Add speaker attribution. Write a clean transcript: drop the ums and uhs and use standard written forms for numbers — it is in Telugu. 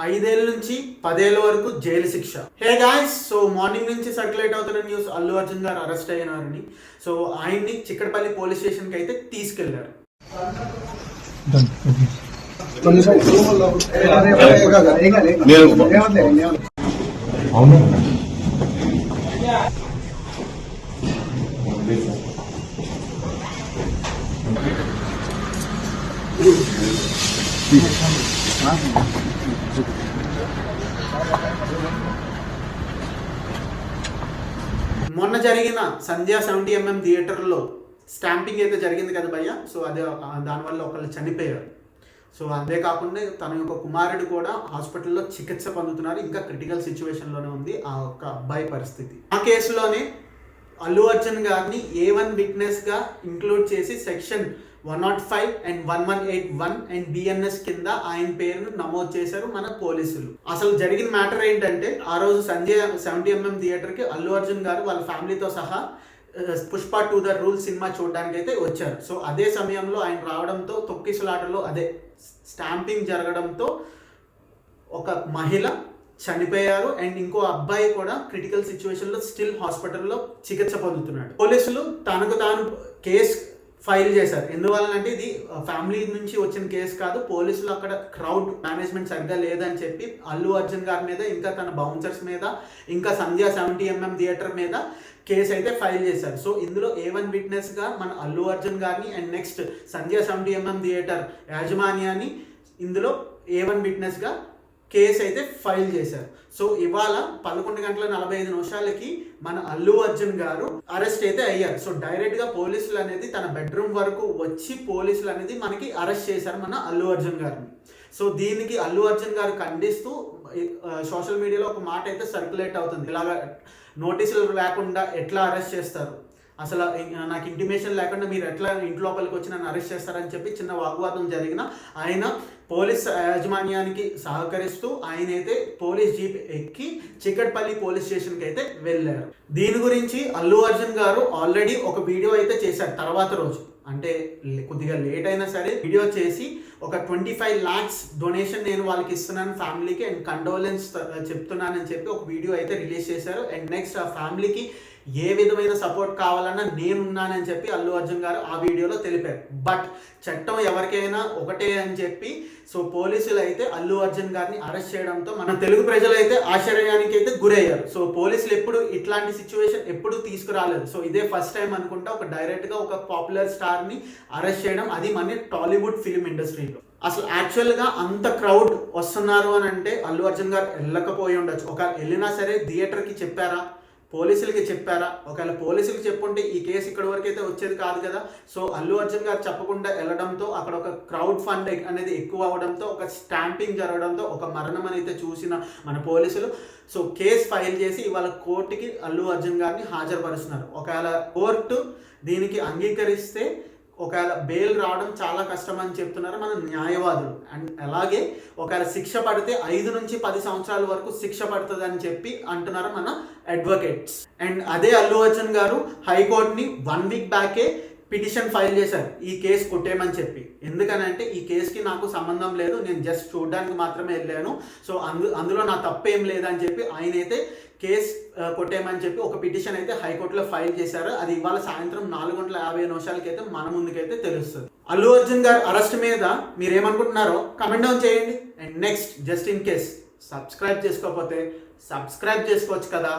Speaker 1: 5 ఏళ్ళ నుంచి 10 ఏళ్ళ వరకు జైలు శిక్ష. హే గాయ్స్, సో మార్నింగ్ నుంచి సర్క్యులేట్ అవుతున్న న్యూస్ అల్లు అర్జున్ గారు అరెస్ట్ అయినారని. సో ఆయన్ని చిక్కడపల్లి పోలీస్ స్టేషన్ కి అయితే తీసుకెళ్లారు. మొన్న జరిగిన సంధ్య 70mm థియేటర్లో స్టాంపింగ్ అయితే జరిగింది కదా భయ్య. సో అదే దానివల్ల ఒకళ్ళు చనిపోయారు. సో అదే కాకుండా తన యొక్క కుమారుడు కూడా హాస్పిటల్లో చికిత్స పొందుతున్నారు. ఇంకా క్రిటికల్ సిచ్యువేషన్లోనే ఉంది ఆ ఒక్క అబ్బాయి పరిస్థితి. ఆ కేసులోనే అల్లు అర్జున్ గారిని A1 విట్నెస్గా ఇంక్లూడ్ చేసి సెక్షన్ 105 and 1181 అండ్ BNS కింద ఆయన పేరును నమోదు చేశారు మన పోలీసులు. అసలు జరిగిన మ్యాటర్ ఏంటంటే, ఆ రోజు సంధ్య 70mm థియేటర్కి అల్లు అర్జున్ గారు వాళ్ళ ఫ్యామిలీతో సహా పుష్ప 2 ద రూల్ సినిమా చూడడానికి అయితే వచ్చారు. సో అదే సమయంలో ఆయన రావడంతో తొక్కిసలాటలో అదే స్టాంపింగ్ జరగడంతో ఒక మహిళ చనిపోయారు. అండ్ ఇంకో అబ్బాయి కూడా క్రిటికల్ సిచ్యువేషన్లో స్టిల్ హాస్పిటల్లో చికిత్స పొందుతున్నాడు. పోలీసులు తనకు తాను కేసు ఫైల్ చేశారు. ఎందువలనంటే ఇది ఫ్యామిలీ నుంచి వచ్చిన కేసు కాదు. పోలీసులు అక్కడ క్రౌడ్ మేనేజ్మెంట్ సరిగ్గా లేదని చెప్పి అల్లు అర్జున్ గారి మీద, ఇంకా తన బౌన్సర్స్ మీద, ఇంకా సంధ్య 70mm థియేటర్ మీద కేసు అయితే ఫైల్ చేశారు. సో ఇందులో A1 విట్నెస్గా మన అల్లు అర్జున్ గారిని and next Sandhya 70mm theatre యాజమాన్యాన్ని ఇందులో A1 విట్నెస్గా కేసు అయితే ఫైల్ చేశారు. సో ఇవాళ 11:45 మన అల్లు అర్జున్ గారు అరెస్ట్ అయితే అయ్యారు. సో డైరెక్ట్గా పోలీసులు అనేది తన బెడ్రూమ్ వరకు వచ్చి పోలీసులు అనేది మనకి అరెస్ట్ చేశారు మన అల్లు అర్జున్ గారిని. సో దీనికి అల్లు అర్జున్ గారు ఖండిస్తూ సోషల్ మీడియాలో ఒక మాట అయితే సర్క్యులేట్ అవుతుంది. ఇలాగ నోటీసులు లేకుండా ఎట్లా అరెస్ట్ చేస్తారు, అసలు నాకు ఇంటిమేషన్ లేకుండా మీరు ఎట్లా ఇంటి లోపలికి వచ్చి నన్ను అరెస్ట్ చేస్తారని చెప్పి చిన్న వాగ్వాదం జరిగిన ఆయన పోలీస్ యాజమాన్యానికి సహకరిస్తూ ఆయన అయితే పోలీస్ జీప్ ఎక్కి చిక్కడపల్లి పోలీస్ స్టేషన్కి అయితే వెళ్ళారు. దీని గురించి అల్లు అర్జున్ గారు ఆల్రెడీ ఒక వీడియో అయితే చేశారు. తర్వాత రోజు అంటే కొద్దిగా లేట్ అయినా సరే వీడియో చేసి ఒక 25 lakhs డొనేషన్ నేను వాళ్ళకి ఇస్తున్నాను ఫ్యామిలీకి అండ్ కండోలెన్స్ చెప్తున్నానని చెప్పి ఒక వీడియో అయితే రిలీజ్ చేశారు. అండ్ నెక్స్ట్ ఆ ఫ్యామిలీకి ఏ విధమైన సపోర్ట్ కావాలన్నా నేనున్నానని చెప్పి అల్లు అర్జున్ గారు ఆ వీడియోలో తెలిపారు. బట్ చట్టం ఎవరికైనా ఒకటే అని చెప్పి సో పోలీసులు అయితే అల్లు అర్జున్ గారిని అరెస్ట్ చేయడంతో మన తెలుగు ప్రజలు అయితే ఆశ్చర్యానికి అయితే గురయ్యారు. సో పోలీసులు ఎప్పుడు ఇట్లాంటి సిచ్యువేషన్ ఎప్పుడు తీసుకురాలేదు. సో ఇదే ఫస్ట్ టైం అనుకుంటా ఒక డైరెక్ట్గా ఒక పాపులర్ స్టార్ని అరెస్ట్ చేయడం, అది మన టాలీవుడ్ ఫిల్మ్ ఇండస్ట్రీలో. అసలు యాక్చువల్గా అంత క్రౌడ్ వస్తున్నారు అని అంటే అల్లు అర్జున్ గారు వెళ్ళకపోయి ఉండొచ్చు. ఒకవేళ వెళ్ళినా సరే థియేటర్కి చెప్పారా, పోలీసులకి చెప్పారా? ఒకవేళ పోలీసులకి చెప్పుంటే ఈ కేసు ఇక్కడ వరకు అయితే వచ్చేది కాదు కదా. సో అల్లు అర్జున్ గారు చెప్పకుండా వెళ్ళడంతో అక్కడ ఒక క్రౌడ్ ఫండ్ అనేది ఎక్కువ అవడంతో, ఒక స్టాంపింగ్ జరగడంతో ఒక మరణం అయితే చూసిన మన పోలీసులు సో కేసు ఫైల్ చేసి ఇవాళ కోర్టుకి అల్లు అర్జున్ గారిని హాజరుపరుస్తున్నారు. ఒకవేళ కోర్టు దీనికి అంగీకరిస్తే ఒకవేళ బెయిల్ రావడం చాలా కష్టం అని చెప్తున్నారు మన న్యాయవాదులు. అండ్ అలాగే ఒకవేళ శిక్ష పడితే 5 నుంచి 10 సంవత్సరాల వరకు శిక్ష పడుతుంది అని చెప్పి అంటున్నారు మన అడ్వకేట్స్. అండ్ అదే అల్లు అర్జున్ గారు హైకోర్టుని 1 వీక్ బ్యాకే పిటిషన్ ఫైల్ చేశారు ఈ కేసు కొట్టేయమని చెప్పి. ఎందుకనంటే ఈ కేసుకి నాకు సంబంధం లేదు, నేను జస్ట్ చూడడానికి మాత్రమే వెళ్ళాను, సో అందులో నా తప్పేం లేదని చెప్పి ఆయన అయితే కేసు కొట్టేయమని చెప్పి ఒక పిటిషన్ అయితే హైకోర్టులో ఫైల్ చేశారు. అది ఇవాళ సాయంత్రం 4:50 అయితే మన ముందుకైతే తెలుస్తుంది. అల్లు అర్జున్ గారు అరెస్ట్ మీద మీరు ఏమనుకుంటున్నారో కమెంట్ డౌన్ చేయండి. And next just in case subscribe చేసుకోకపోతే సబ్స్క్రైబ్ చేసుకోవచ్చు కదా.